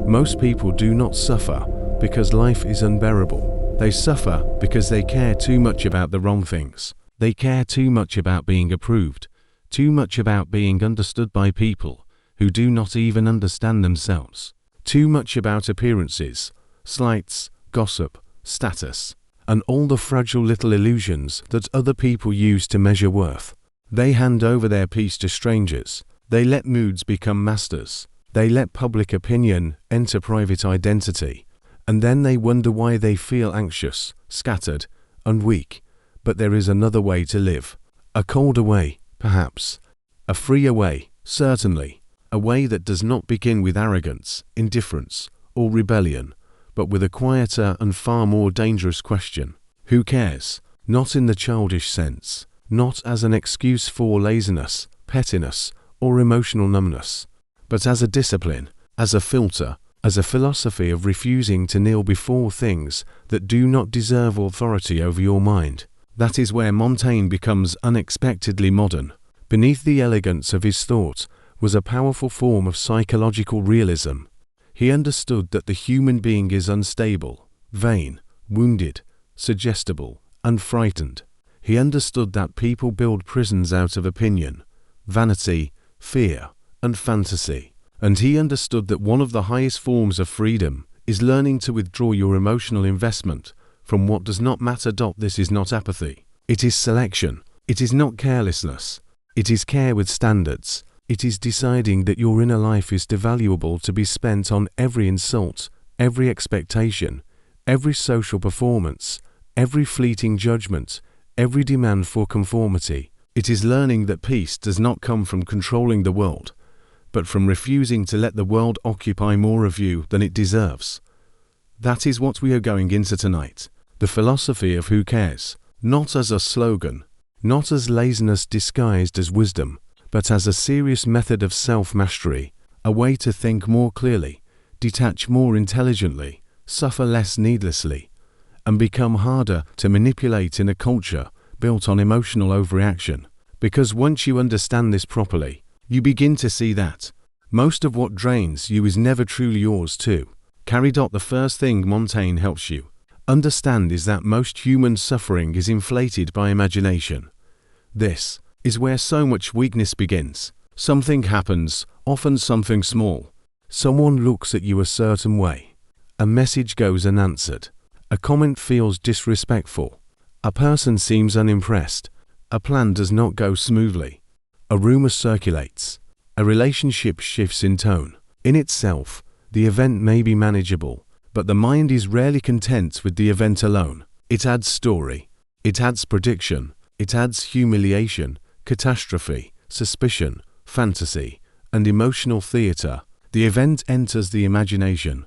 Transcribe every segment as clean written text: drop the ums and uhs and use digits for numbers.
Most people do not suffer because life is unbearable. They suffer because they care too much about the wrong things. They care too much about being approved, too much about being understood by people who do not even understand themselves, too much about appearances, slights, gossip, status, and all the fragile little illusions that other people use to measure worth. They hand over their peace to strangers. They let moods become masters. They let public opinion enter private identity. And then they wonder why they feel anxious, scattered, and weak. But there is another way to live. A colder way, perhaps. A freer way, certainly. A way that does not begin with arrogance, indifference, or rebellion, but with a quieter and far more dangerous question. Who cares? Not in the childish sense. Not as an excuse for laziness, pettiness, or emotional numbness, but as a discipline, as a filter, as a philosophy of refusing to kneel before things that do not deserve authority over your mind. That is where Montaigne becomes unexpectedly modern. Beneath the elegance of his thought was a powerful form of psychological realism. He understood that the human being is unstable, vain, wounded, suggestible, and frightened. He understood that people build prisons out of opinion, vanity, fear, and fantasy. And he understood that one of the highest forms of freedom is learning to withdraw your emotional investment from what does not matter. This is not apathy. It is selection. It is not carelessness. It is care with standards. It is deciding that your inner life is too valuable to be spent on every insult, every expectation, every social performance, every fleeting judgment, every demand for conformity. It is learning that peace does not come from controlling the world, but from refusing to let the world occupy more of you than it deserves. That is what we are going into tonight. The philosophy of who cares, not as a slogan, not as laziness disguised as wisdom, but as a serious method of self-mastery, a way to think more clearly, detach more intelligently, suffer less needlessly, and become harder to manipulate in a culture built on emotional overreaction. Because once you understand this properly, you begin to see that most of what drains you is never truly yours too. Carry. The first thing Montaigne helps you understand is that most human suffering is inflated by imagination. This is where so much weakness begins. Something happens, often something small. Someone looks at you a certain way. A message goes unanswered. A comment feels disrespectful. A person seems unimpressed. A plan does not go smoothly. A rumor circulates. A relationship shifts in tone. In itself, the event may be manageable, but the mind is rarely content with the event alone. It adds story. It adds prediction. It adds humiliation, catastrophe, suspicion, fantasy, and emotional theater. The event enters the imagination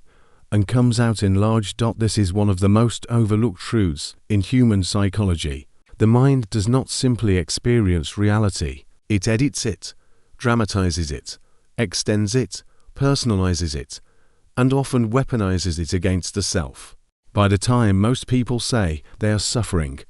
and comes out enlarged. This is one of the most overlooked truths in human psychology. The mind does not simply experience reality. It edits it, dramatizes it, extends it, personalizes it, and often weaponizes it against the self. By the time most people say they are suffering,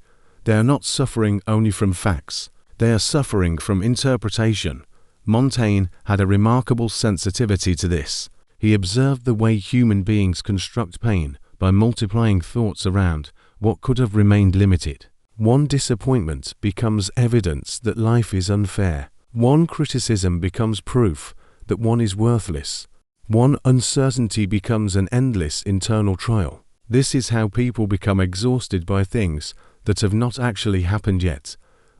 they are not suffering only from facts. They are suffering from interpretation. Montaigne had a remarkable sensitivity to this. He observed the way human beings construct pain by multiplying thoughts around what could have remained limited. One disappointment becomes evidence that life is unfair. One criticism becomes proof that one is worthless. One uncertainty becomes an endless internal trial. This is how people become exhausted by things that have not actually happened yet,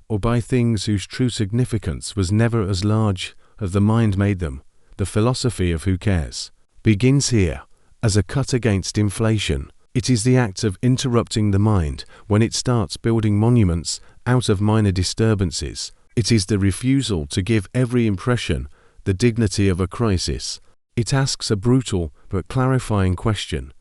or by things whose true significance was never as large as the mind made them. The philosophy of who cares begins here, as a cut against inflation. It is the act of interrupting the mind when it starts building monuments out of minor disturbances. It is the refusal to give every impression the dignity of a crisis. It asks a brutal but clarifying question.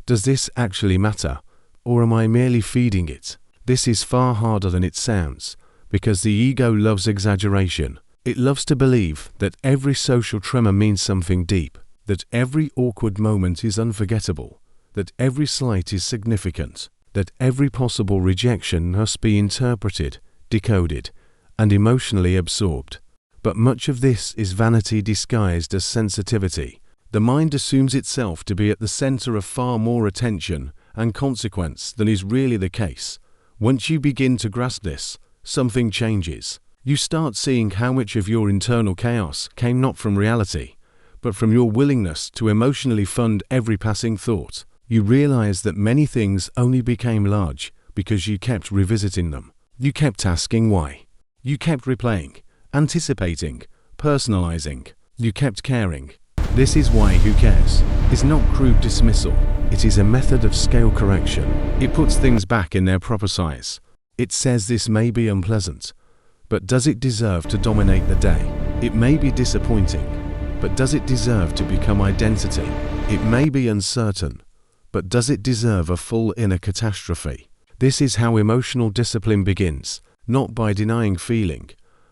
Does this actually matter, or am I merely feeding it? This is far harder than it sounds, because the ego loves exaggeration. It loves to believe that every social tremor means something deep, that every awkward moment is unforgettable, that every slight is significant, that every possible rejection must be interpreted, decoded, and emotionally absorbed. But much of this is vanity disguised as sensitivity. The mind assumes itself to be at the center of far more attention and consequence than is really the case. Once you begin to grasp this, something changes. You start seeing how much of your internal chaos came not from reality, but from your willingness to emotionally fund every passing thought. You realize that many things only became large because you kept revisiting them. You kept asking why. You kept replaying, anticipating, personalizing. You kept caring. This is why who cares is not crude dismissal. It is a method of scale correction. It puts things back in their proper size. It says this may be unpleasant, but does it deserve to dominate the day? It may be disappointing, but does it deserve to become identity? It may be uncertain, but does it deserve a full inner catastrophe? This is how emotional discipline begins, not by denying feeling,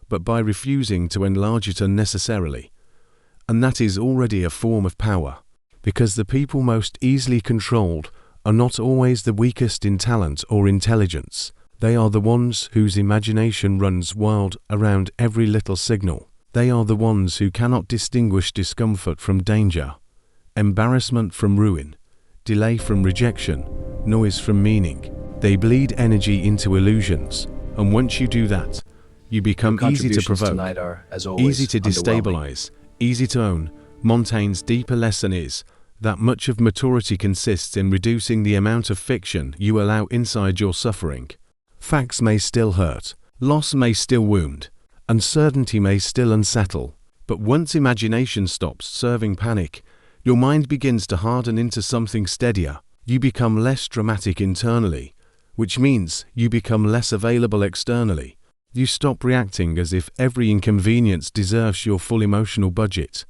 but by refusing to enlarge it unnecessarily. And that is already a form of power, because the people most easily controlled are not always the weakest in talent or intelligence. They are the ones whose imagination runs wild around every little signal. They are the ones who cannot distinguish discomfort from danger, embarrassment from ruin, delay from rejection, noise from meaning. They bleed energy into illusions, and once you do that, you become easy to provoke, easy to destabilize, easy to own. Montaigne's deeper lesson is that much of maturity consists in reducing the amount of fiction you allow inside your suffering. Facts may still hurt, loss may still wound, uncertainty may still unsettle, but once imagination stops serving panic, your mind begins to harden into something steadier. You become less dramatic internally, which means you become less available externally. You stop reacting as if every inconvenience deserves your full emotional budget.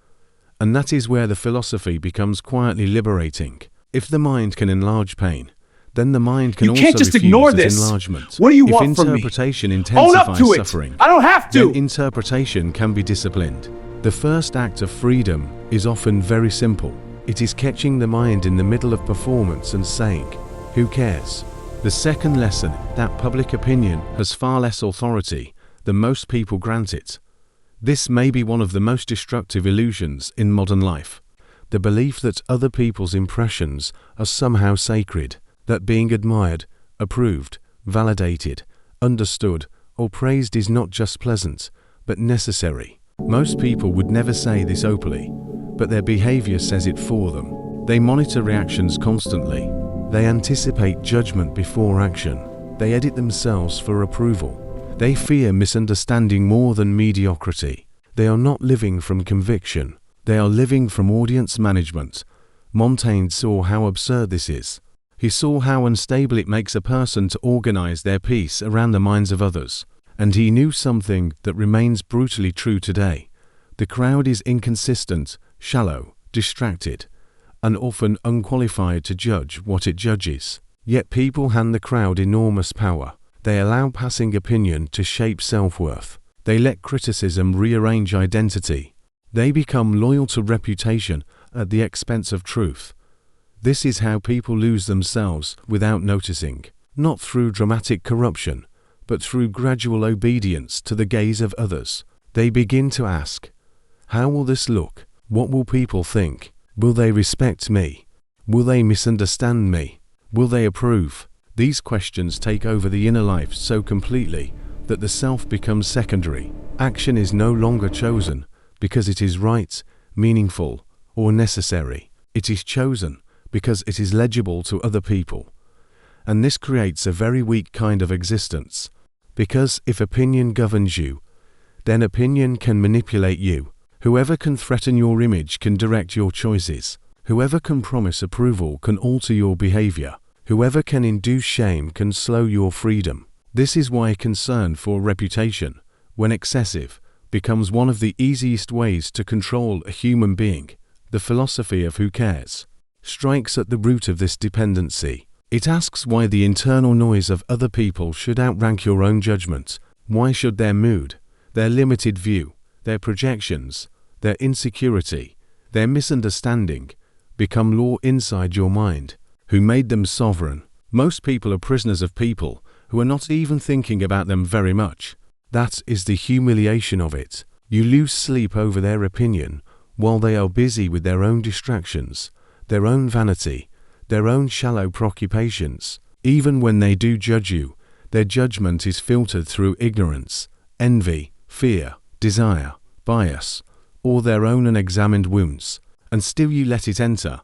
And that is where the philosophy becomes quietly liberating. If the mind can enlarge pain, then the mind can also refuse its enlargement. What do you want from me? If interpretation intensifies suffering, I don't have to. then interpretation can be disciplined. The first act of freedom is often very simple. It is catching the mind in the middle of performance and saying, "Who cares?" The second lesson, that public opinion has far less authority than most people grant it. This may be one of the most destructive illusions in modern life. The belief that other people's impressions are somehow sacred, that being admired, approved, validated, understood, or praised is not just pleasant, but necessary. Most people would never say this openly, but their behavior says it for them. They monitor reactions constantly. They anticipate judgment before action. They edit themselves for approval. They fear misunderstanding more than mediocrity. They are not living from conviction. They are living from audience management. Montaigne saw how absurd this is. He saw how unstable it makes a person to organize their peace around the minds of others. And he knew something that remains brutally true today. The crowd is inconsistent, shallow, distracted, and often unqualified to judge what it judges. Yet people hand the crowd enormous power. They allow passing opinion to shape self-worth. They let criticism rearrange identity. They become loyal to reputation at the expense of truth. This is how people lose themselves without noticing, not through dramatic corruption, but through gradual obedience to the gaze of others. They begin to ask, "How will this look? What will people think? Will they respect me? Will they misunderstand me? Will they approve?" These questions take over the inner life so completely that the self becomes secondary. Action is no longer chosen because it is right, meaningful, or necessary. It is chosen because it is legible to other people. And this creates a very weak kind of existence, because if opinion governs you, then opinion can manipulate you. Whoever can threaten your image can direct your choices. Whoever can promise approval can alter your behavior. Whoever can induce shame can slow your freedom. This is why concern for reputation, when excessive, becomes one of the easiest ways to control a human being. The philosophy of who cares strikes at the root of this dependency. It asks why the internal noise of other people should outrank your own judgment. Why should their mood, their limited view, their projections, their insecurity, their misunderstanding become law inside your mind? Who made them sovereign? Most people are prisoners of people who are not even thinking about them very much. That is the humiliation of it. You lose sleep over their opinion, while they are busy with their own distractions, their own vanity, their own shallow preoccupations. Even when they do judge you, their judgment is filtered through ignorance, envy, fear, desire, bias, or their own unexamined wounds, and still you let it enter.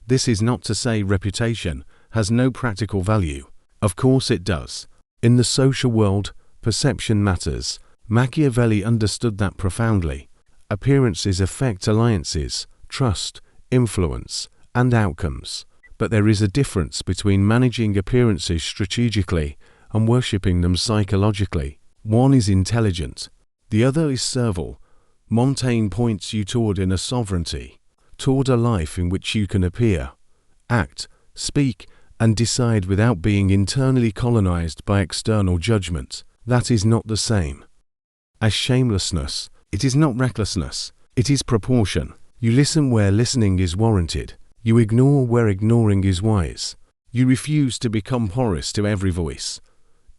This is not to say reputation has no practical value. Of course it does. In the social world, perception matters. Machiavelli understood that profoundly. Appearances affect alliances, trust, influence, and outcomes. But there is a difference between managing appearances strategically and worshipping them psychologically. One is intelligent, the other is servile. Montaigne points you toward inner sovereignty, toward a life in which you can appear, act, speak, and decide without being internally colonized by external judgment. That is not the same as shamelessness. It is not recklessness. It is proportion. You listen where listening is warranted. You ignore where ignoring is wise. You refuse to become porous to every voice.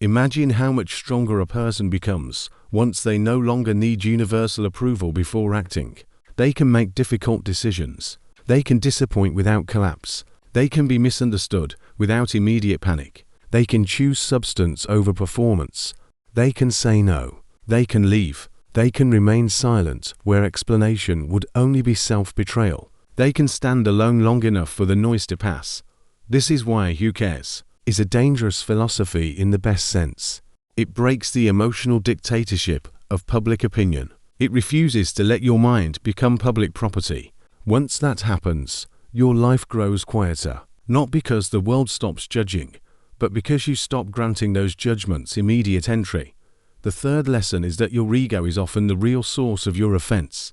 Imagine how much stronger a person becomes once they no longer need universal approval before acting. They can make difficult decisions. They can disappoint without collapse. They can be misunderstood without immediate panic. They can choose substance over performance. They can say no. They can leave. They can remain silent where explanation would only be self-betrayal. They can stand alone long enough for the noise to pass. This is why who cares is a dangerous philosophy in the best sense. It breaks the emotional dictatorship of public opinion. It refuses to let your mind become public property. Once that happens, your life grows quieter, not because the world stops judging, but because you stop granting those judgments immediate entry. The third lesson is that your ego is often the real source of your offense.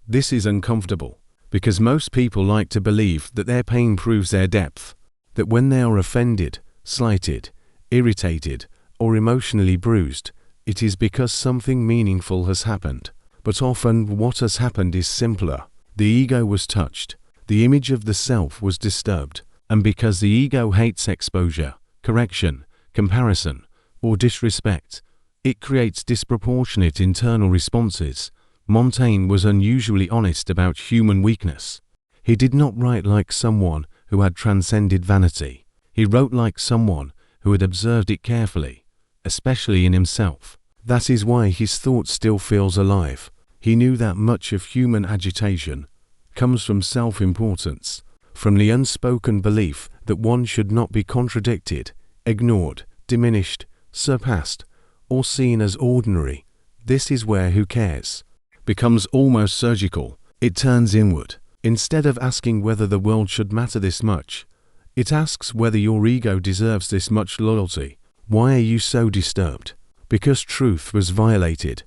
This is uncomfortable, because most people like to believe that their pain proves their depth, that when they are offended, slighted, irritated, or emotionally bruised, it is because something meaningful has happened. But often what has happened is simpler. The ego was touched. The image of the self was disturbed. And because the ego hates exposure, correction, comparison, or disrespect, it creates disproportionate internal responses. Montaigne was unusually honest about human weakness. He did not write like someone who had transcended vanity. He wrote like someone who had observed it carefully, especially in himself. That is why his thought still feels alive. He knew that much of human agitation comes from self-importance, from the unspoken belief that one should not be contradicted, ignored, diminished, surpassed, or seen as ordinary. This is where who cares becomes almost surgical. It turns inward. Instead of asking whether the world should matter this much, it asks whether your ego deserves this much loyalty. Why are you so disturbed? Because truth was violated,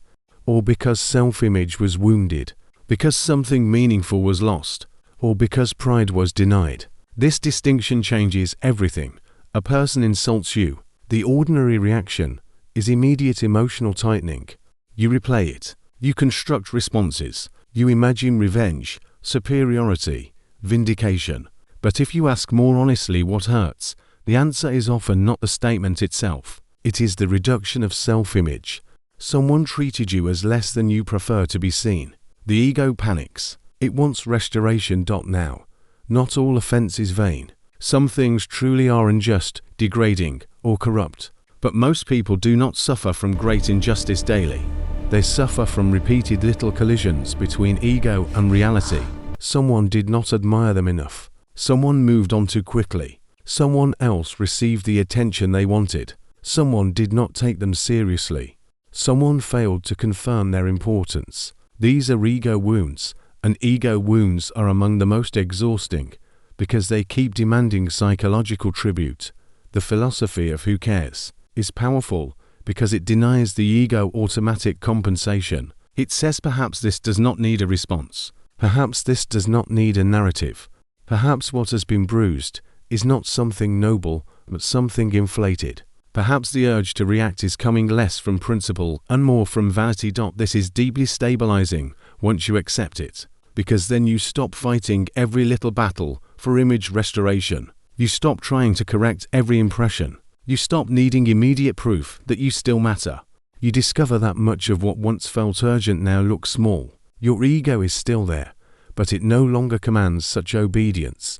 or because self-image was wounded, because something meaningful was lost, or because pride was denied. This distinction changes everything. A person insults you. The ordinary reaction is immediate emotional tightening. You replay it. You construct responses. You imagine revenge, superiority, vindication. But if you ask more honestly what hurts, the answer is often not the statement itself. It is the reduction of self-image. Someone treated you as less than you prefer to be seen. The ego panics. It wants restoration. Now, not all offense is vain. Some things truly are unjust, degrading, or corrupt. But most people do not suffer from great injustice daily. They suffer from repeated little collisions between ego and reality. Someone did not admire them enough. Someone moved on too quickly. Someone else received the attention they wanted. Someone did not take them seriously. Someone failed to confirm their importance. These are ego wounds, and ego wounds are among the most exhausting because they keep demanding psychological tribute. The philosophy of who cares is powerful because it denies the ego automatic compensation. It says perhaps this does not need a response. Perhaps this does not need a narrative. Perhaps what has been bruised is not something noble, but something inflated. Perhaps the urge to react is coming less from principle and more from vanity. This is deeply stabilizing once you accept it, because then you stop fighting every little battle for image restoration. You stop trying to correct every impression. You stop needing immediate proof that you still matter. You discover that much of what once felt urgent now looks small. Your ego is still there, but it no longer commands such obedience.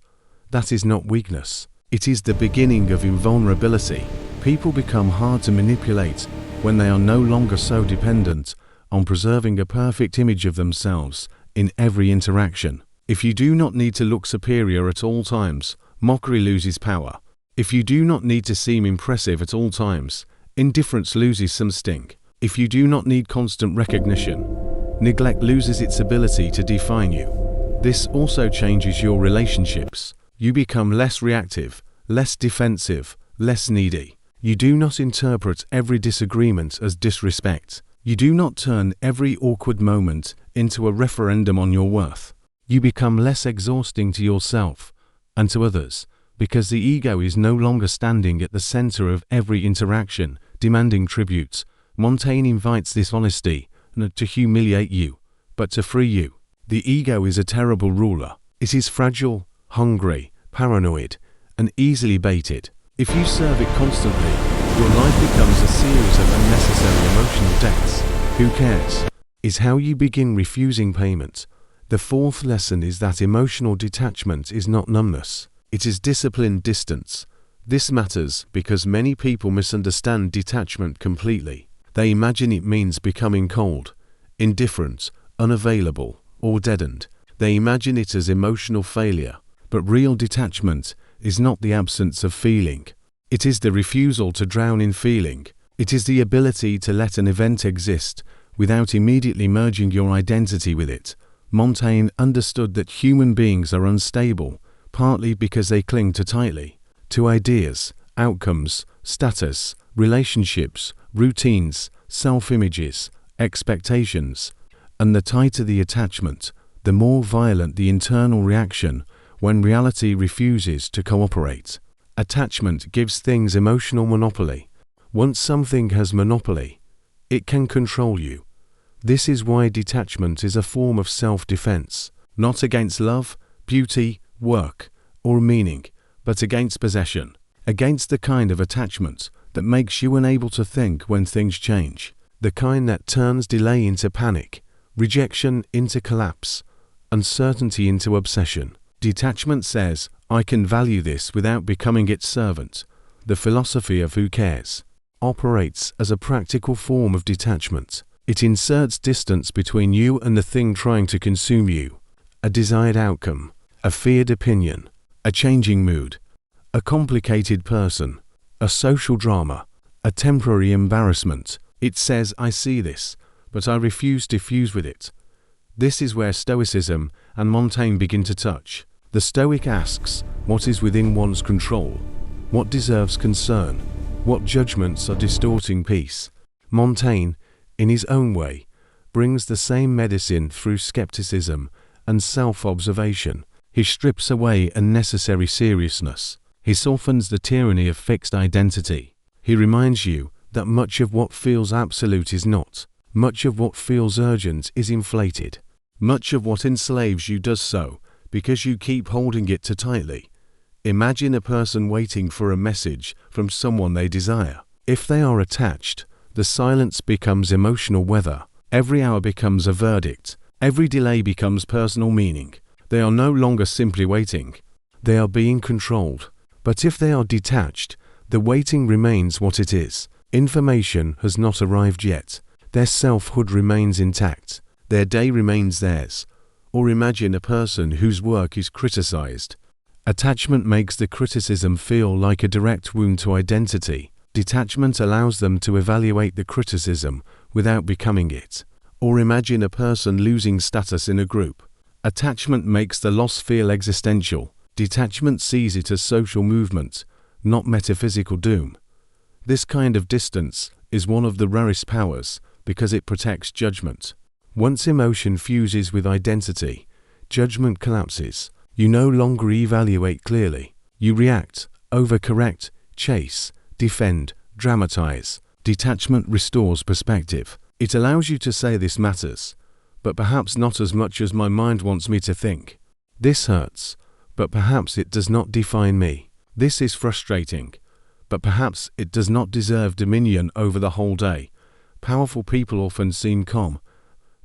That is not weakness. It is the beginning of invulnerability. People become hard to manipulate when they are no longer so dependent on preserving a perfect image of themselves in every interaction. If you do not need to look superior at all times, mockery loses power. If you do not need to seem impressive at all times, indifference loses some sting. If you do not need constant recognition, neglect loses its ability to define you. This also changes your relationships. You become less reactive, less defensive, less needy. You do not interpret every disagreement as disrespect. You do not turn every awkward moment into a referendum on your worth. You become less exhausting to yourself and to others, because the ego is no longer standing at the center of every interaction, demanding tribute. Montaigne invites this honesty, not to humiliate you, but to free you. The ego is a terrible ruler. It is fragile, hungry, paranoid, and easily baited. If you serve it constantly, your life becomes a series of unnecessary emotional debts. Who cares? Is how you begin refusing payment. The fourth lesson is that emotional detachment is not numbness. It is disciplined distance. This matters because many people misunderstand detachment completely. They imagine it means becoming cold, indifferent, unavailable, or deadened. They imagine it as emotional failure. But real detachment is not the absence of feeling. It is the refusal to drown in feeling. It is the ability to let an event exist without immediately merging your identity with it. Montaigne understood that human beings are unstable, partly because they cling too tightly to ideas, outcomes, status, relationships, routines, self-images, expectations, and the tighter the attachment, the more violent the internal reaction when reality refuses to cooperate. Attachment gives things emotional monopoly. Once something has monopoly, it can control you. This is why detachment is a form of self-defense, not against love, beauty, work, or meaning, but against possession, against the kind of attachment that makes you unable to think when things change, the kind that turns delay into panic, rejection into collapse, uncertainty into obsession. Detachment says, I can value this without becoming its servant. The philosophy of who cares operates as a practical form of detachment. It inserts distance between you and the thing trying to consume you, a desired outcome, a feared opinion, a changing mood, a complicated person, a social drama, a temporary embarrassment. It says, I see this, but I refuse to fuse with it. This is where Stoicism and Montaigne begin to touch. The Stoic asks, what is within one's control? What deserves concern? What judgments are distorting peace? Montaigne, in his own way, brings the same medicine through skepticism and self-observation. He strips away unnecessary seriousness. He softens the tyranny of fixed identity. He reminds you that much of what feels absolute is not. Much of what feels urgent is inflated. Much of what enslaves you does so because you keep holding it too tightly. Imagine a person waiting for a message from someone they desire. If they are attached, the silence becomes emotional weather. Every hour becomes a verdict. Every delay becomes personal meaning. They are no longer simply waiting. They are being controlled. But if they are detached, the waiting remains what it is. Information has not arrived yet. Their selfhood remains intact. Their day remains theirs. Or imagine a person whose work is criticized. Attachment makes the criticism feel like a direct wound to identity. Detachment allows them to evaluate the criticism without becoming it. Or imagine a person losing status in a group. Attachment makes the loss feel existential. Detachment sees it as social movement, not metaphysical doom. This kind of distance is one of the rarest powers because it protects judgment. Once emotion fuses with identity, judgment collapses. You no longer evaluate clearly. You react, overcorrect, chase, defend, dramatize. Detachment restores perspective. It allows you to say this matters, but perhaps not as much as my mind wants me to think. This hurts, but perhaps it does not define me. This is frustrating, but perhaps it does not deserve dominion over the whole day. Powerful people often seem calm,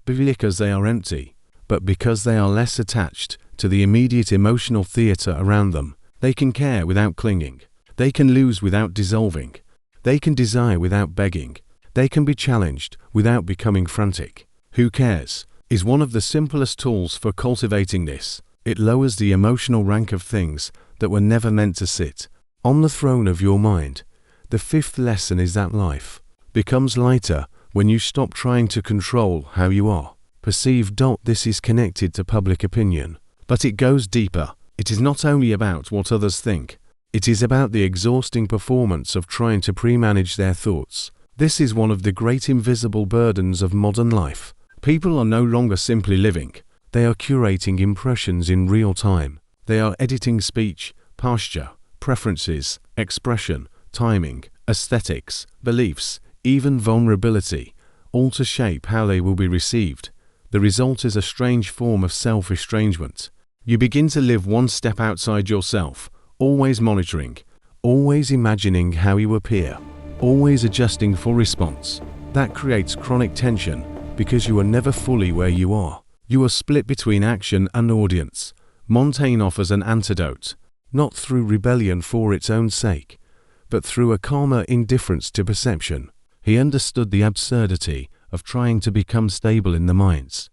because they are empty, but because they are less attached to the immediate emotional theatre around them. They can care without clinging. They can lose without dissolving. They can desire without begging. They can be challenged without becoming frantic. Who cares is one of the simplest tools for cultivating this. It lowers the emotional rank of things that were never meant to sit on the throne of your mind. The fifth lesson is that life becomes lighter when you stop trying to control how you are perceived. This is connected to public opinion, but it goes deeper. It is not only about what others think, it is about the exhausting performance of trying to pre-manage their thoughts. This is one of the great invisible burdens of modern life. People are no longer simply living. They are curating impressions in real time. They are editing speech, posture, preferences, expression, timing, aesthetics, beliefs, even vulnerability, all to shape how they will be received. The result is a strange form of self-estrangement. You begin to live one step outside yourself, always monitoring, always imagining how you appear, always adjusting for response. That creates chronic tension because you are never fully where you are. You are split between action and audience. Montaigne offers an antidote, not through rebellion for its own sake, but through a calmer indifference to perception. He understood the absurdity of trying to become stable in the minds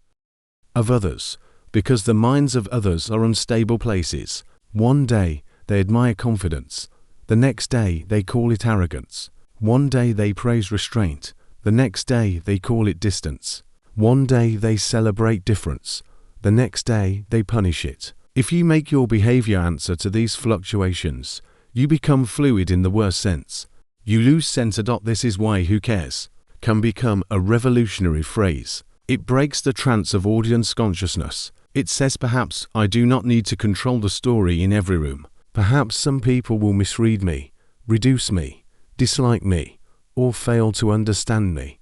of others, because the minds of others are unstable places. One day they admire confidence, the next day they call it arrogance. One day they praise restraint, the next day they call it distance. One day they celebrate difference, the next day they punish it. If you make your behavior answer to these fluctuations, you become fluid in the worst sense. You lose center. This is why "who cares" can become a revolutionary phrase. It breaks the trance of audience consciousness. It says, perhaps I do not need to control the story in every room. Perhaps some people will misread me, reduce me, dislike me, or fail to understand me.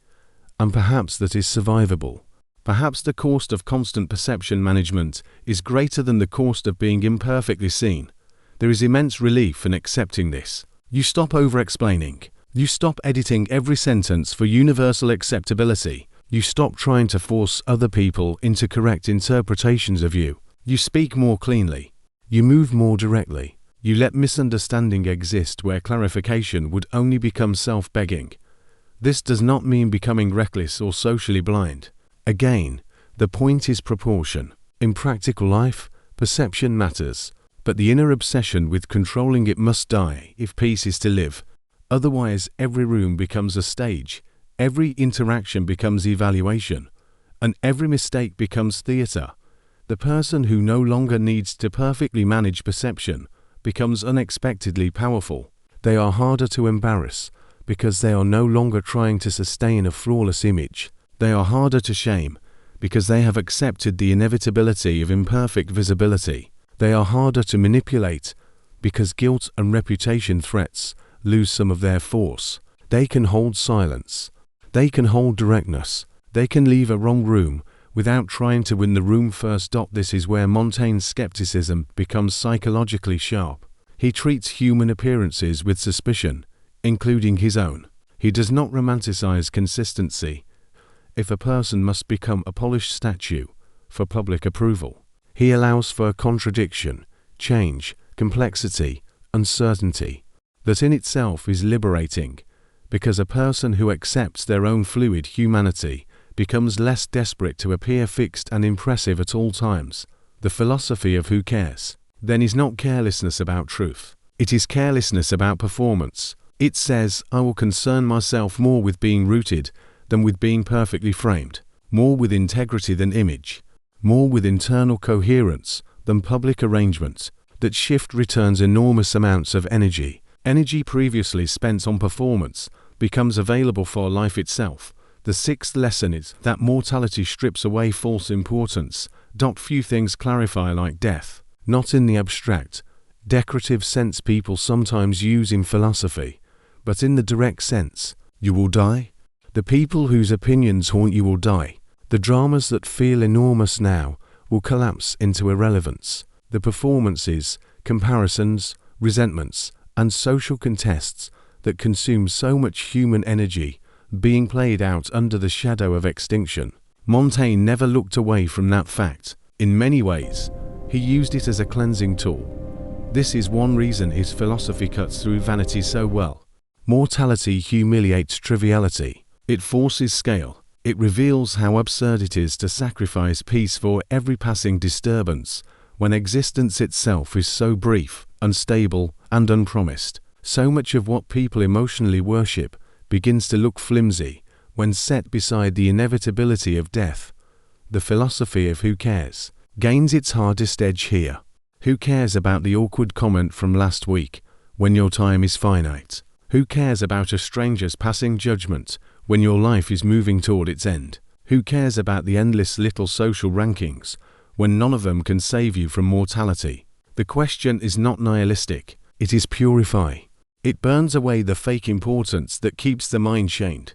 And perhaps that is survivable. Perhaps the cost of constant perception management is greater than the cost of being imperfectly seen. There is immense relief in accepting this. You stop over-explaining. You stop editing every sentence for universal acceptability. You stop trying to force other people into correct interpretations of you. You speak more cleanly. You move more directly. You let misunderstanding exist where clarification would only become self-begging. This does not mean becoming reckless or socially blind. Again, the point is proportion. In practical life, perception matters, but the inner obsession with controlling it must die if peace is to live. Otherwise, every room becomes a stage, every interaction becomes evaluation, and every mistake becomes theatre. The person who no longer needs to perfectly manage perception becomes unexpectedly powerful. They are harder to embarrass because they are no longer trying to sustain a flawless image. They are harder to shame because they have accepted the inevitability of imperfect visibility. They are harder to manipulate because guilt and reputation threats lose some of their force. They can hold silence. They can hold directness. They can leave a wrong room without trying to win the room first. This is where Montaigne's skepticism becomes psychologically sharp. He treats human appearances with suspicion, including his own. He does not romanticize consistency. If a person must become a polished statue for public approval, he allows for contradiction, change, complexity, uncertainty. That in itself is liberating, because a person who accepts their own fluid humanity becomes less desperate to appear fixed and impressive at all times. The philosophy of "who cares" then is not carelessness about truth. It is carelessness about performance. It says, I will concern myself more with being rooted than with being perfectly framed, more with integrity than image, more with internal coherence than public arrangement. That shift returns enormous amounts of energy. Energy previously spent on performance becomes available for life itself. The sixth lesson is that mortality strips away false importance. Few things clarify like death, not in the abstract, decorative sense people sometimes use in philosophy, but in the direct sense. You will die. The people whose opinions haunt you will die. The dramas that feel enormous now will collapse into irrelevance. The performances, comparisons, resentments, and social contests that consume so much human energy being played out under the shadow of extinction. Montaigne never looked away from that fact. In many ways, he used it as a cleansing tool. This is one reason his philosophy cuts through vanity so well. Mortality humiliates triviality. It forces scale. It reveals how absurd it is to sacrifice peace for every passing disturbance, when existence itself is so brief, unstable, and unpromised. So much of what people emotionally worship begins to look flimsy when set beside the inevitability of death. The philosophy of who cares gains its hardest edge here. Who cares about the awkward comment from last week when your time is finite? Who cares about a stranger's passing judgment when your life is moving toward its end? Who cares about the endless little social rankings when none of them can save you from mortality? The question is not nihilistic, it is purify. It burns away the fake importance that keeps the mind chained.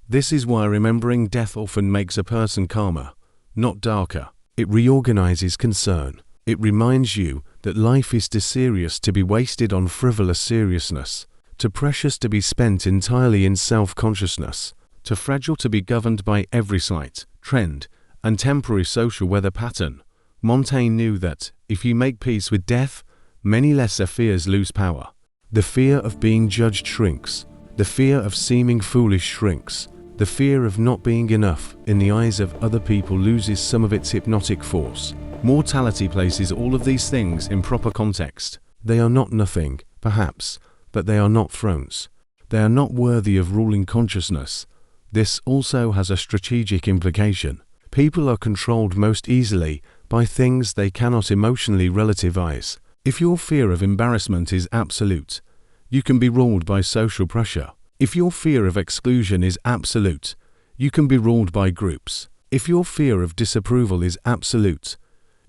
This is why remembering death often makes a person calmer, not darker. It reorganizes concern. It reminds you that life is too serious to be wasted on frivolous seriousness, too precious to be spent entirely in self-consciousness, too fragile to be governed by every slight trend and temporary social weather pattern. Montaigne knew that, if you make peace with death, many lesser fears lose power. The fear of being judged shrinks. The fear of seeming foolish shrinks. The fear of not being enough in the eyes of other people loses some of its hypnotic force. Mortality places all of these things in proper context. They are not nothing, perhaps, but they are not thrones. They are not worthy of ruling consciousness. This also has a strategic implication. People are controlled most easily by things they cannot emotionally relativize. If your fear of embarrassment is absolute, you can be ruled by social pressure. If your fear of exclusion is absolute, you can be ruled by groups. If your fear of disapproval is absolute,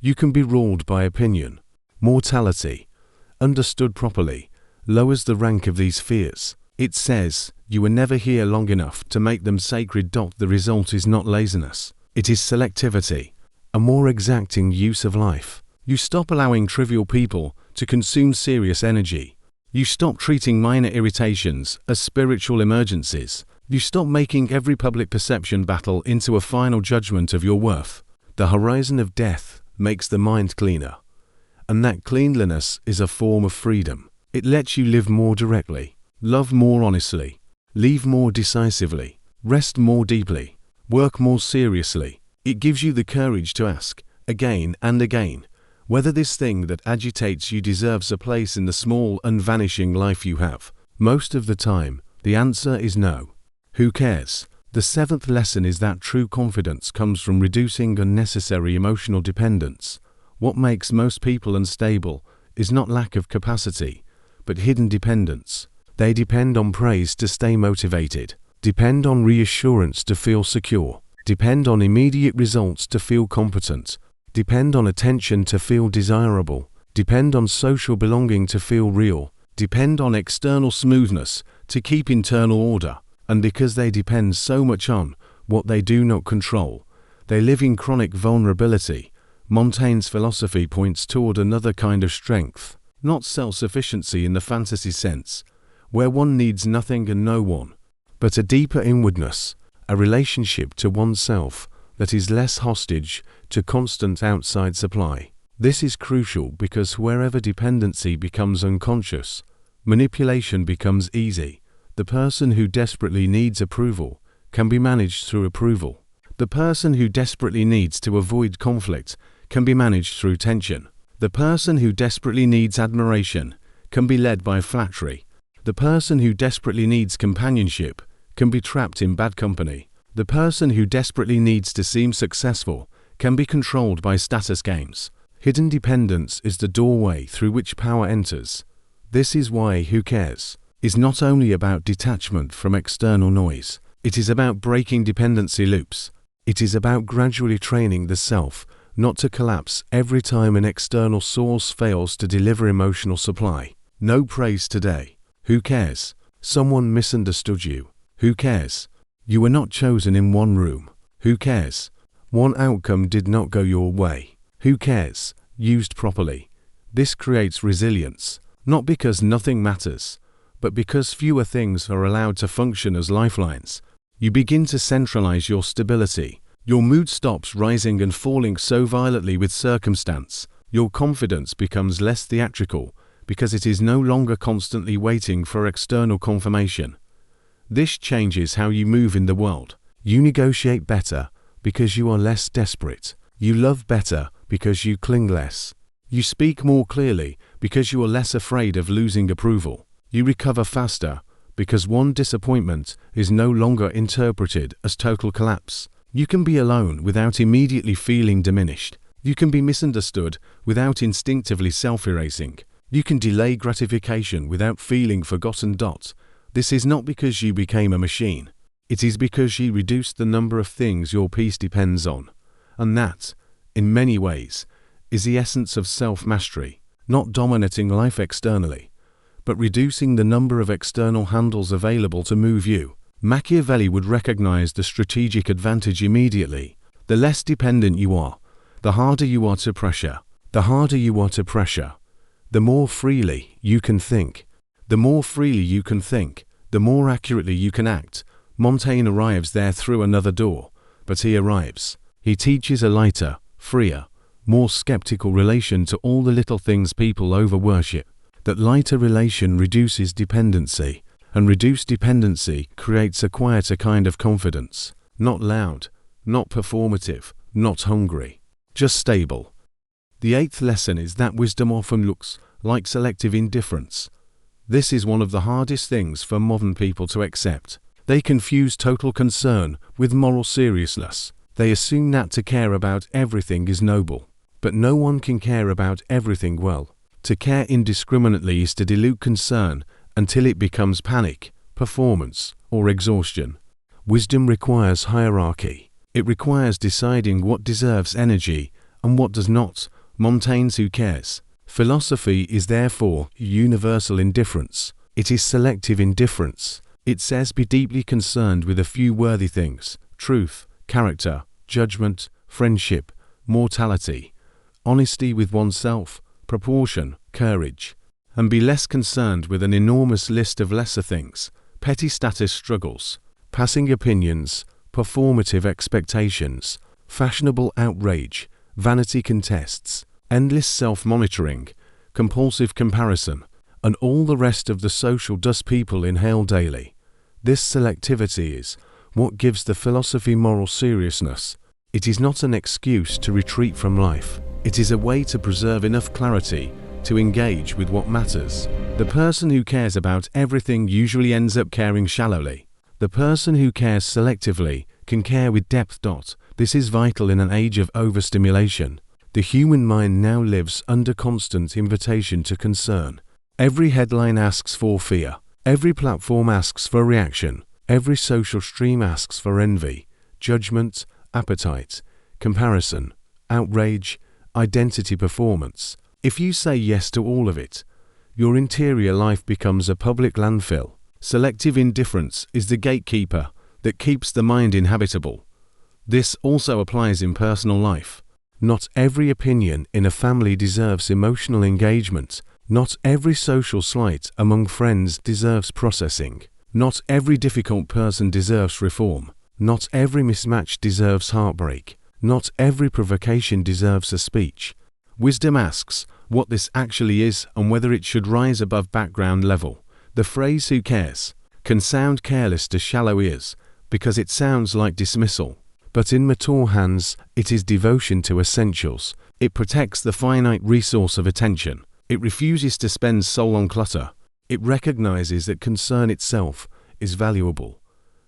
you can be ruled by opinion. Mortality, understood properly, lowers the rank of these fears. It says, you were never here long enough to make them sacred. The result is not laziness. It is selectivity, a more exacting use of life. You stop allowing trivial people to consume serious energy. You stop treating minor irritations as spiritual emergencies. You stop making every public perception battle into a final judgment of your worth. The horizon of death makes the mind cleaner, and that cleanliness is a form of freedom. It lets you live more directly, love more honestly, leave more decisively, rest more deeply, work more seriously. It gives you the courage to ask, again and again, whether this thing that agitates you deserves a place in the small and vanishing life you have. Most of the time, the answer is no. Who cares? The seventh lesson is that true confidence comes from reducing unnecessary emotional dependence. What makes most people unstable is not lack of capacity, but hidden dependence. They depend on praise to stay motivated, depend on reassurance to feel secure, depend on immediate results to feel competent, depend on attention to feel desirable, depend on social belonging to feel real, depend on external smoothness to keep internal order. And because they depend so much on what they do not control, they live in chronic vulnerability. Montaigne's philosophy points toward another kind of strength, not self-sufficiency in the fantasy sense, where one needs nothing and no one, but a deeper inwardness, a relationship to oneself that is less hostage to constant outside supply. This is crucial because wherever dependency becomes unconscious, manipulation becomes easy. The person who desperately needs approval can be managed through approval. The person who desperately needs to avoid conflict can be managed through tension. The person who desperately needs admiration can be led by flattery. The person who desperately needs companionship can be trapped in bad company. The person who desperately needs to seem successful can be controlled by status games. Hidden dependence is the doorway through which power enters. This is why who cares is not only about detachment from external noise. It is about breaking dependency loops. It is about gradually training the self not to collapse every time an external source fails to deliver emotional supply. No praise today. Who cares? Someone misunderstood you. Who cares? You were not chosen in one room. Who cares? One outcome did not go your way. Who cares? Used properly. This creates resilience, not because nothing matters, but because fewer things are allowed to function as lifelines. You begin to centralize your stability, Your mood stops rising and falling so violently with circumstance. Your confidence becomes less theatrical because it is no longer constantly waiting for external confirmation. This changes how you move in the world. You negotiate better because you are less desperate. You love better because you cling less. You speak more clearly because you are less afraid of losing approval. You recover faster because one disappointment is no longer interpreted as total collapse. You can be alone without immediately feeling diminished. You can be misunderstood without instinctively self-erasing. You can delay gratification without feeling forgotten. This is not because you became a machine. It is because you reduced the number of things your peace depends on. And that, in many ways, is the essence of self-mastery, not dominating life externally, but reducing the number of external handles available to move you. Machiavelli would recognize the strategic advantage immediately. The less dependent you are, the harder you are to pressure. The harder you are to pressure, the more freely you can think. The more freely you can think, the more accurately you can act. Montaigne arrives there through another door, but he arrives. He teaches a lighter, freer, more skeptical relation to all the little things people over-worship. That lighter relation reduces dependency, and reduced dependency creates a quieter kind of confidence. Not loud, not performative, not hungry, just stable. The eighth lesson is that wisdom often looks like selective indifference. This is one of the hardest things for modern people to accept. They confuse total concern with moral seriousness. They assume that to care about everything is noble. But no one can care about everything well. To care indiscriminately is to dilute concern until it becomes panic, performance, or exhaustion. Wisdom requires hierarchy. It requires deciding what deserves energy and what does not. Montaigne's Who Cares? Philosophy is therefore universal indifference. It is selective indifference. It says be deeply concerned with a few worthy things: truth, character, judgment, friendship, mortality, honesty with oneself, proportion, courage, and be less concerned with an enormous list of lesser things: petty status struggles, passing opinions, performative expectations, fashionable outrage, vanity contests, endless self-monitoring, compulsive comparison, and all the rest of the social dust people inhale daily. This selectivity is what gives the philosophy moral seriousness. It is not an excuse to retreat from life. It is a way to preserve enough clarity to engage with what matters. The person who cares about everything usually ends up caring shallowly. The person who cares selectively can care with depth. This is vital in an age of overstimulation. The human mind now lives under constant invitation to concern. Every headline asks for fear. Every platform asks for reaction. Every social stream asks for envy, judgment, appetite, comparison, outrage, identity performance. If you say yes to all of it, your interior life becomes a public landfill. Selective indifference is the gatekeeper that keeps the mind inhabitable. This also applies in personal life. Not every opinion in a family deserves emotional engagement. Not every social slight among friends deserves processing. Not every difficult person deserves reform. Not every mismatch deserves heartbreak. Not every provocation deserves a speech. Wisdom asks what this actually is and whether it should rise above background level. The phrase "who cares" can sound careless to shallow ears because it sounds like dismissal. But in mature hands, it is devotion to essentials. It protects the finite resource of attention. It refuses to spend soul on clutter. It recognizes that concern itself is valuable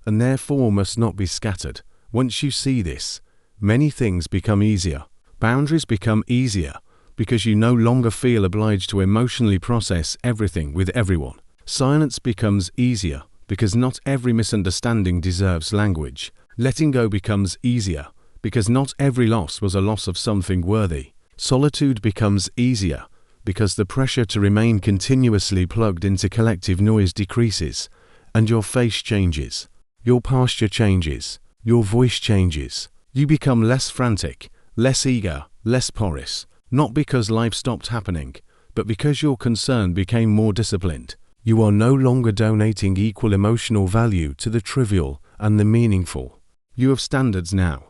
and therefore must not be scattered. Once you see this, many things become easier. Boundaries become easier because you no longer feel obliged to emotionally process everything with everyone. Silence becomes easier because not every misunderstanding deserves language. Letting go becomes easier because not every loss was a loss of something worthy. Solitude becomes easier because the pressure to remain continuously plugged into collective noise decreases, and your face changes, your posture changes, your voice changes. You become less frantic, less eager, less porous, not because life stopped happening, but because your concern became more disciplined. You are no longer donating equal emotional value to the trivial and the meaningful. You have standards now.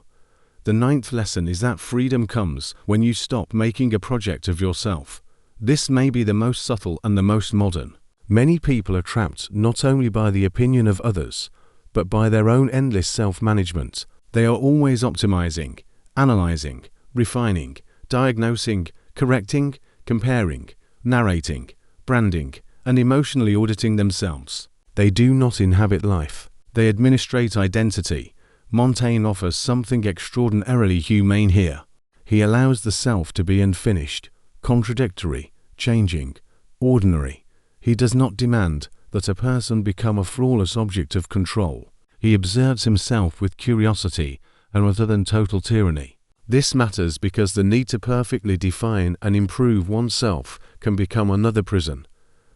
The ninth lesson is that freedom comes when you stop making a project of yourself. This may be the most subtle and the most modern. Many people are trapped not only by the opinion of others, but by their own endless self-management. They are always optimizing, analyzing, refining, diagnosing, correcting, comparing, narrating, branding, and emotionally auditing themselves. They do not inhabit life. They administrate identity. Montaigne offers something extraordinarily humane here. He allows the self to be unfinished, contradictory, changing, ordinary. He does not demand that a person become a flawless object of control. He observes himself with curiosity and rather than total tyranny. This matters because the need to perfectly define and improve oneself can become another prison.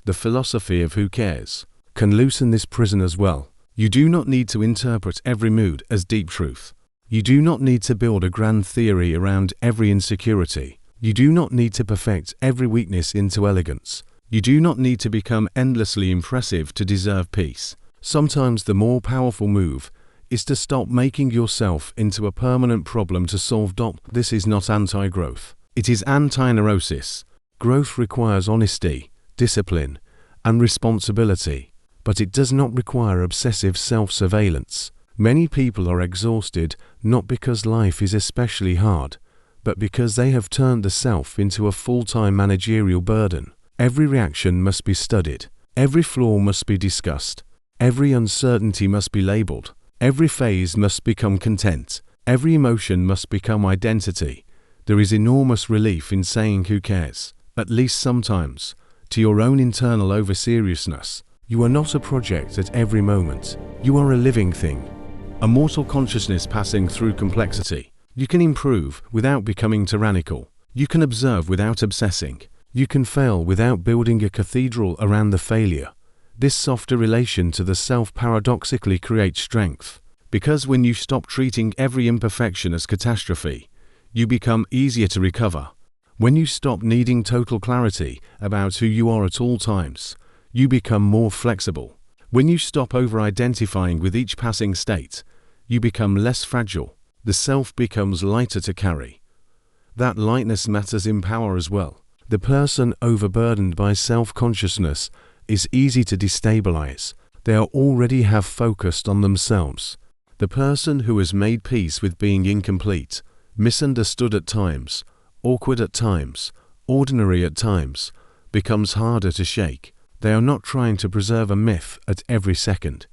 The philosophy of who cares can loosen this prison as well. You do not need to interpret every mood as deep truth. You do not need to build a grand theory around every insecurity. You do not need to perfect every weakness into elegance. You do not need to become endlessly impressive to deserve peace. Sometimes the more powerful move is to stop making yourself into a permanent problem to solve. This is not anti-growth. It is anti-neurosis. Growth requires honesty, discipline, and responsibility, but it does not require obsessive self-surveillance. Many people are exhausted not because life is especially hard, but because they have turned the self into a full-time managerial burden. Every reaction must be studied. Every flaw must be discussed. Every uncertainty must be labeled. Every phase must become content. Every emotion must become identity. There is enormous relief in saying who cares, at least sometimes, to your own internal over-seriousness. You are not a project at every moment. You are a living thing, a mortal consciousness passing through complexity. You can improve without becoming tyrannical. You can observe without obsessing. You can fail without building a cathedral around the failure. This softer relation to the self paradoxically creates strength, because when you stop treating every imperfection as catastrophe, you become easier to recover. When you stop needing total clarity about who you are at all times, you become more flexible. When you stop over-identifying with each passing state, you become less fragile. The self becomes lighter to carry. That lightness matters in power as well. The person overburdened by self-consciousness is easy to destabilize. They already have focused on themselves. The person who has made peace with being incomplete, misunderstood at times, awkward at times, ordinary at times, becomes harder to shake. They are not trying to preserve a myth at every second.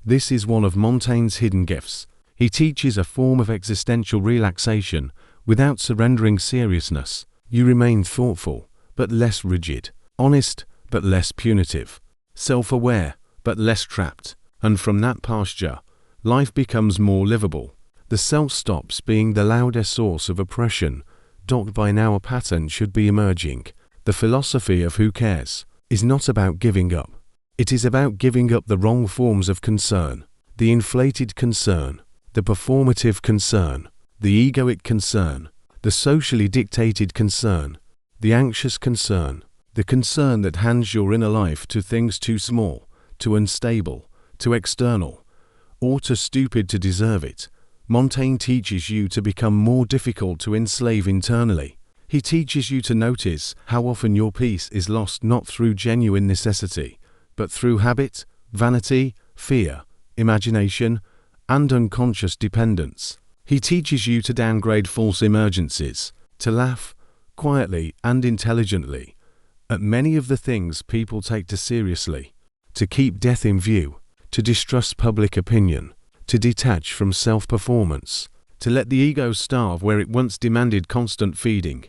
This is one of Montaigne's hidden gifts. He teaches a form of existential relaxation without surrendering seriousness. You remain thoughtful, but less rigid, honest, but less punitive, self-aware, but less trapped. And from that posture, life becomes more livable. The self stops being the louder source of oppression. By now a pattern should be emerging. The philosophy of who cares is not about giving up. It is about giving up the wrong forms of concern, the inflated concern, the performative concern, the egoic concern, the socially dictated concern, the anxious concern, the concern that hands your inner life to things too small, too unstable, too external, or too stupid to deserve it. Montaigne teaches you to become more difficult to enslave internally. He teaches you to notice how often your peace is lost not through genuine necessity, but through habit, vanity, fear, imagination, and unconscious dependence. He teaches you to downgrade false emergencies, to laugh, quietly and intelligently, at many of the things people take too seriously, to keep death in view, to distrust public opinion, to detach from self-performance, to let the ego starve where it once demanded constant feeding.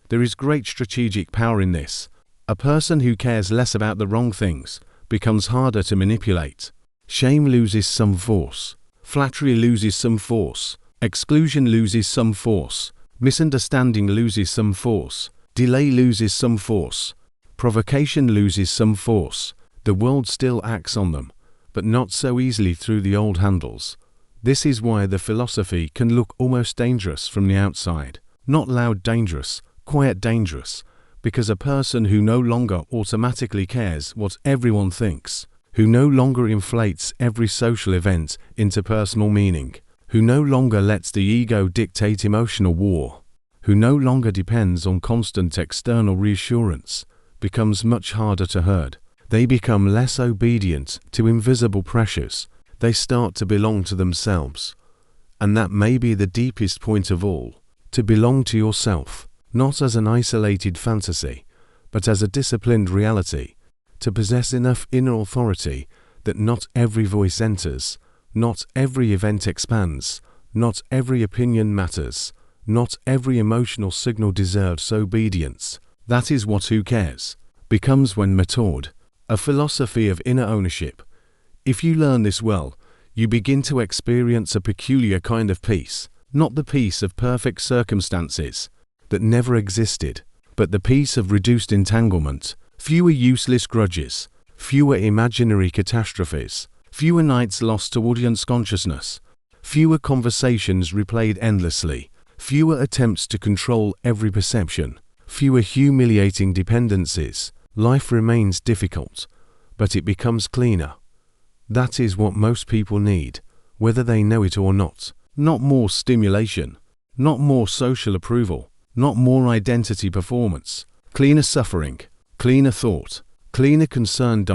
There is great strategic power in this. A person who cares less about the wrong things becomes harder to manipulate. Shame loses some force. Flattery loses some force. Exclusion loses some force. Misunderstanding loses some force. Delay loses some force. Provocation loses some force. The world still acts on them, but not so easily through the old handles. This is why the philosophy can look almost dangerous from the outside. Not loud dangerous, quiet dangerous, because a person who no longer automatically cares what everyone thinks, who no longer inflates every social event into personal meaning, who no longer lets the ego dictate emotional war, who no longer depends on constant external reassurance, becomes much harder to herd. They become less obedient to invisible pressures. They start to belong to themselves. And that may be the deepest point of all, to belong to yourself, not as an isolated fantasy, but as a disciplined reality, to possess enough inner authority that not every voice enters, not every event expands, not every opinion matters, not every emotional signal deserves obedience. That is what Who Cares becomes when matured, a philosophy of inner ownership. If you learn this well, you begin to experience a peculiar kind of peace, not the peace of perfect circumstances that never existed, but the peace of reduced entanglement, fewer useless grudges, fewer imaginary catastrophes, fewer nights lost to audience consciousness, fewer conversations replayed endlessly, fewer attempts to control every perception, fewer humiliating dependencies. Life remains difficult, but it becomes cleaner. That is what most people need, whether they know it or not. Not more stimulation, not more social approval, not more identity performance. Cleaner suffering, cleaner thought, cleaner concern.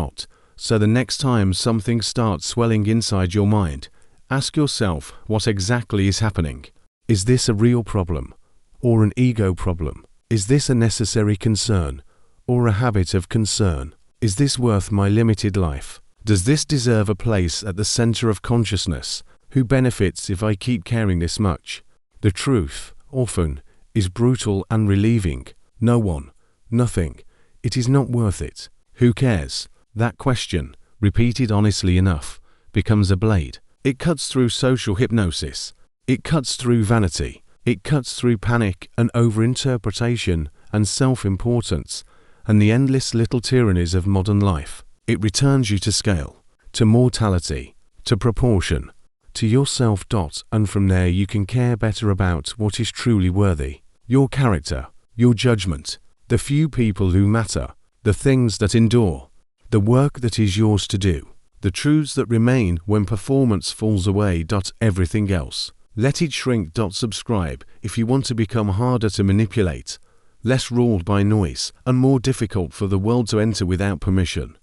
So the next time something starts swelling inside your mind, ask yourself what exactly is happening. Is this a real problem or an ego problem? Is this a necessary concern or a habit of concern? Is this worth my limited life? Does this deserve a place at the center of consciousness? Who benefits if I keep caring this much? The truth, often, is brutal and relieving. No one, nothing. It is not worth it. Who cares? That question, repeated honestly enough, becomes a blade. It cuts through social hypnosis. It cuts through vanity. It cuts through panic and overinterpretation and self-importance and the endless little tyrannies of modern life. It returns you to scale, to mortality, to proportion, to yourself. And from there you can care better about what is truly worthy. Your character, your judgment, the few people who matter, the things that endure, the work that is yours to do, the truths that remain when performance falls away. Everything else, let it shrink. Subscribe if you want to become harder to manipulate, less ruled by noise, and more difficult for the world to enter without permission.